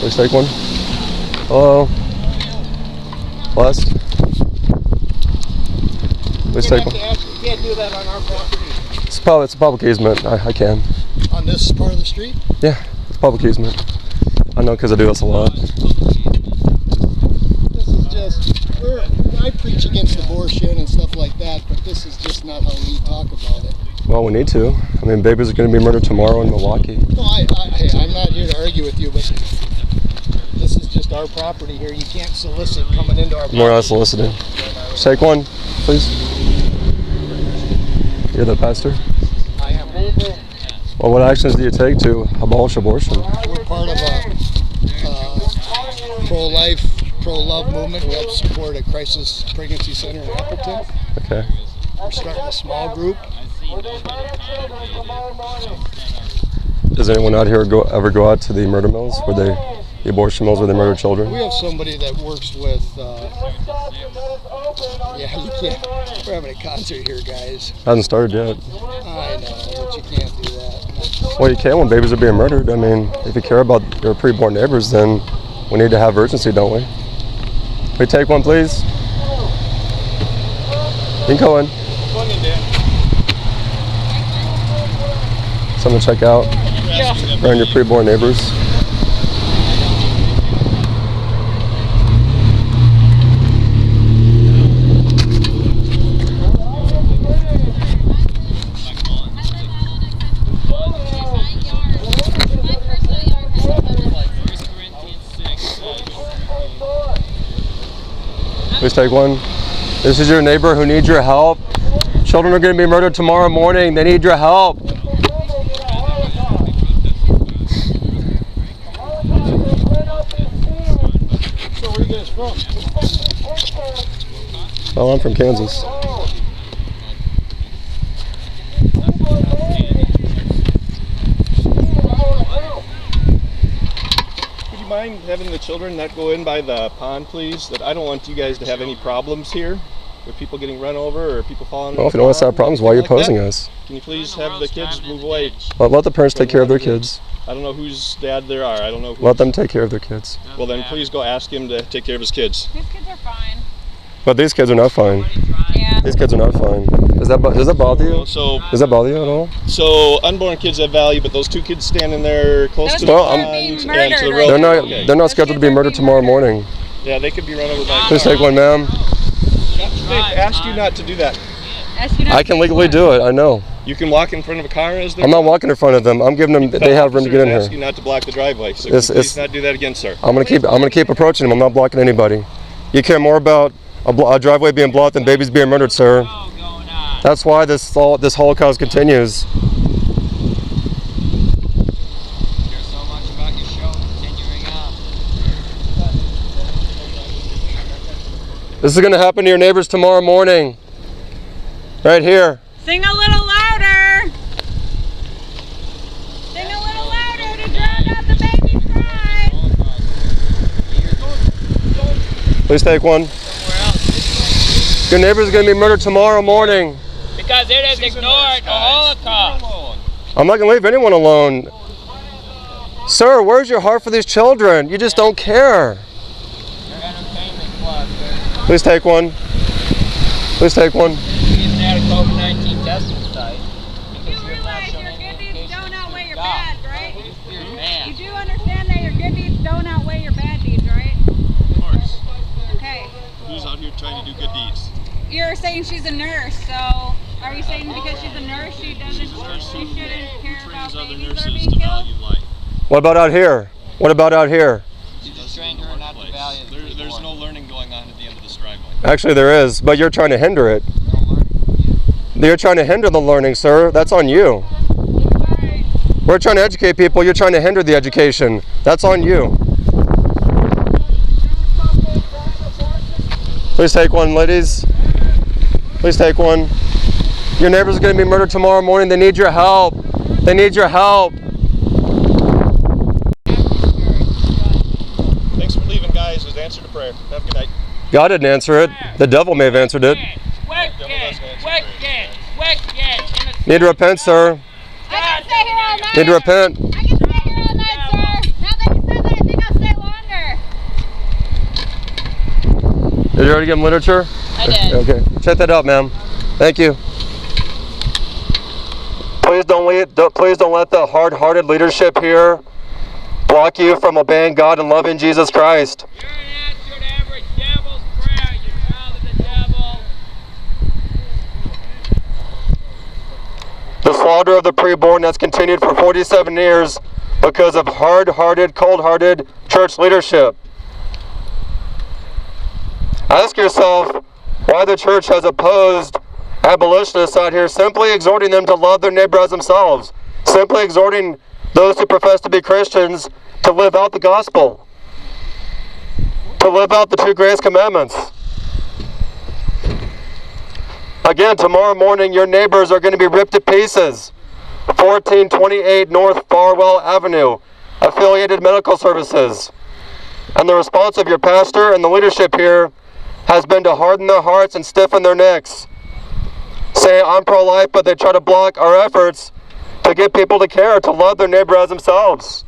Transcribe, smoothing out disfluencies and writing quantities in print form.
Please take one. Hello. Blessed. Please take one. You can't do that on our property. It's a public easement. I can. On this part of the street? Yeah, it's public easement. I know because I do this a lot. This is just, I preach against abortion and stuff like that, but this is just not how we talk about it. Well, we need to. I mean, babies are going to be murdered tomorrow in Milwaukee. No, I'm not here to argue with you, but this is just our property here. You can't solicit coming into our property. More or less soliciting. Take one, please. You're the pastor? I am. Well, what actions do you take to abolish abortion? We're part of a pro-life, pro-love movement. We help support a crisis pregnancy center in Appleton. Okay. We're starting a small group. Does anyone out here ever go out to the murder mills, the abortion mills where they murder children? We have somebody that works with, yeah, you can't, we're having a concert here, guys. Hasn't started yet. I know, but you can't do that. Well, you can when babies are being murdered. I mean, if you care about your preborn neighbors, then we need to have urgency, don't we? Can we take one, please? You can go in. Something to check out around your preborn neighbors. Please take one. This is your neighbor who needs your help. Children are going to be murdered tomorrow morning. They need your help. Oh, I'm from Kansas. Would you mind having the children not go in by the pond, please? That I don't want you guys to have any problems here with people getting run over or people falling. Well, if you don't want us to have problems, why are you opposing us? Can you please have the kids move away? Well, let the parents take care of their kids. I don't know whose dad there are. I don't know who. Let them take care of their kids. Well, then please go ask him to take care of his kids. His kids are fine. But these kids are not fine. Yeah. These kids are not fine. Does that bother you? Does that bother you at all? So unborn kids have value, but those two kids standing there close to the pond and to the road. They're not scheduled to be murdered tomorrow morning. Yeah, they could be run over by. Please take one, ma'am. They've asked you not to do that. I can legally do it. I know. You can walk in front of a car as they're. I'm not walking in front of them. I'm giving them. They have room to get in ask here. you not to block the driveway. So please not do that again, sir. I'm gonna keep approaching them. I'm not blocking anybody. You care more about a driveway being blocked than babies being murdered, sir. That's why this Holocaust continues. This is going to happen to your neighbors tomorrow morning. Right here. Sing a little louder. Sing a little louder to drown out the baby's cry. Please take one. Your neighbors are going to be murdered tomorrow morning. Because it has ignored the Holocaust. I'm not going to leave anyone alone. Sir, where's your heart for these children? You just don't care. Please take one. Please take one. Even at a COVID-19 testing site. You realize your good deeds don't outweigh your bad, right? You do understand that your good deeds don't outweigh your bad deeds, right? Of course. Okay. Who's out here trying to do good deeds? You're saying she's a nurse, so are you saying because she's a nurse she shouldn't care about babies that are being killed? What about out here? What about out here? She's trained her not to value. There's no learning going on at the end of this driveway. Actually, there is, but you're trying to hinder it. You're trying to hinder the learning, sir. That's on you. We're trying to educate people. You're trying to hinder the education. That's on you. Please take one, ladies. Please take one. Your neighbors are going to be murdered tomorrow morning. They need your help. They need your help. Thanks for leaving, guys. It was answer to prayer. Have a good night. God didn't answer it. The devil may have answered it. Need to repent, sir. I can stay here all night. Need to repent. I can stay here all night, sir. Now that you said that, I think I'll stay already give them literature? I did. Okay. Check that out, ma'am. Thank you. Please don't let the hard-hearted leadership here block you from obeying God and loving Jesus Christ. You're an answer to every devil's prayer, you child of the devil. The slaughter of the preborn has continued for 47 years because of hard-hearted, cold-hearted church leadership. Ask yourself why the church has opposed abolitionists out here, simply exhorting them to love their neighbor as themselves, simply exhorting those who profess to be Christians to live out the gospel, to live out the two greatest commandments. Again, tomorrow morning, your neighbors are going to be ripped to pieces. 1428 North Farwell Avenue, Affiliated Medical Services. And the response of your pastor and the leadership here has been to harden their hearts and stiffen their necks. Say, I'm pro-life, but they try to block our efforts to get people to care, to love their neighbor as themselves.